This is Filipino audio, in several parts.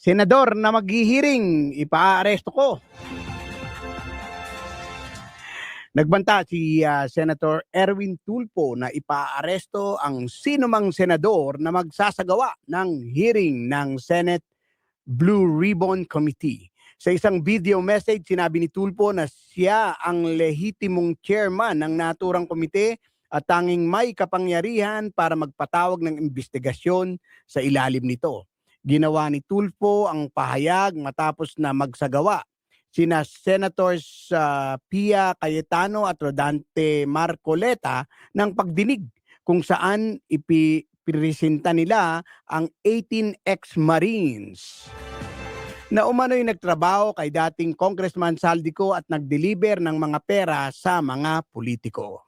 Senador na maghihiring, ipaaresto ko. Nagbanta si Senator Erwin Tulfo na ipaaresto ang sinumang senador na magsasagawa ng hearing ng Senate Blue Ribbon Committee. Sa isang video message, sinabi ni Tulfo na siya ang lehitimong chairman ng naturang komite at tanging may kapangyarihan para magpatawag ng investigasyon sa ilalim nito. Ginawa ni Tulfo ang pahayag matapos na magsagawa sina Senators Pia Cayetano at Rodante Marcoleta ng pagdinig kung saan ipipresenta nila ang 18 ex-Marines na umano'y nagtrabaho kay dating Congressman Saldico at nag-deliver ng mga pera sa mga politiko.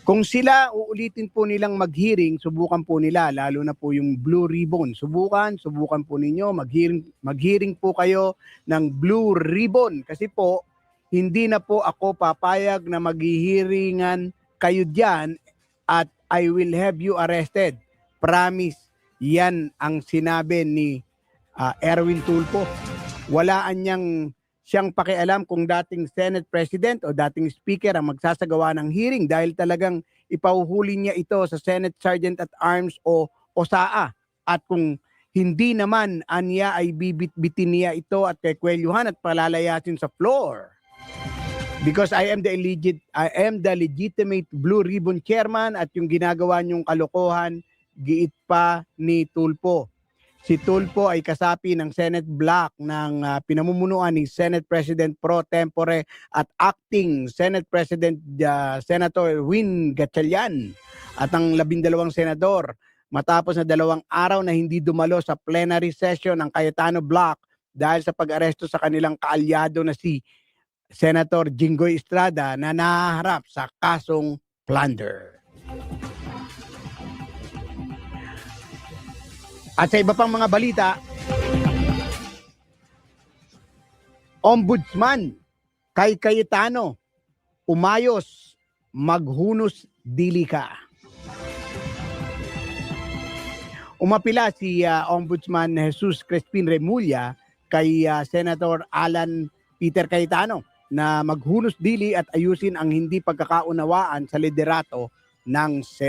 Kung sila uulitin po nilang mag-hearing, subukan po nila, lalo na po yung Blue Ribbon. Subukan po ninyo, mag-hearing po kayo ng Blue Ribbon. Kasi po, hindi na po ako papayag na mag-hearingan kayo dyan at I will have you arrested. Promise, yan ang sinabi ni Erwin Tulfo. Walaan niyang siyang pakialam kung dating Senate President o dating Speaker ang magsasagawa ng hearing dahil talagang ipahuhuli niya ito sa Senate Sergeant at Arms o SAA. At kung hindi naman anya ay bibit-bitin niya ito at kekwelyuhan at palalayasin sa floor. Because I am the legitimate Blue Ribbon Chairman at yung ginagawa niyong kalokohan, giit pa ni Tulfo. Si Tulfo ay kasapi ng Senate Block ng pinamumunuan ni Senate President Pro Tempore at Acting Senate President Senator Win Gatchalian at ang 12 senador matapos na 2 araw na hindi dumalo sa plenary session ng Cayetano Block dahil sa pag-aresto sa kanilang kaalyado na si Senator Jinggoy Estrada na nahaharap sa kasong plunder. At sa iba pang mga balita, Ombudsman kay Cayetano, umayos, maghunos dili ka. Umapila si Ombudsman Jesus Crespin Remulla kay Senator Alan Peter Cayetano na maghunos dili at ayusin ang hindi pagkakaunawaan sa liderato ng Senate.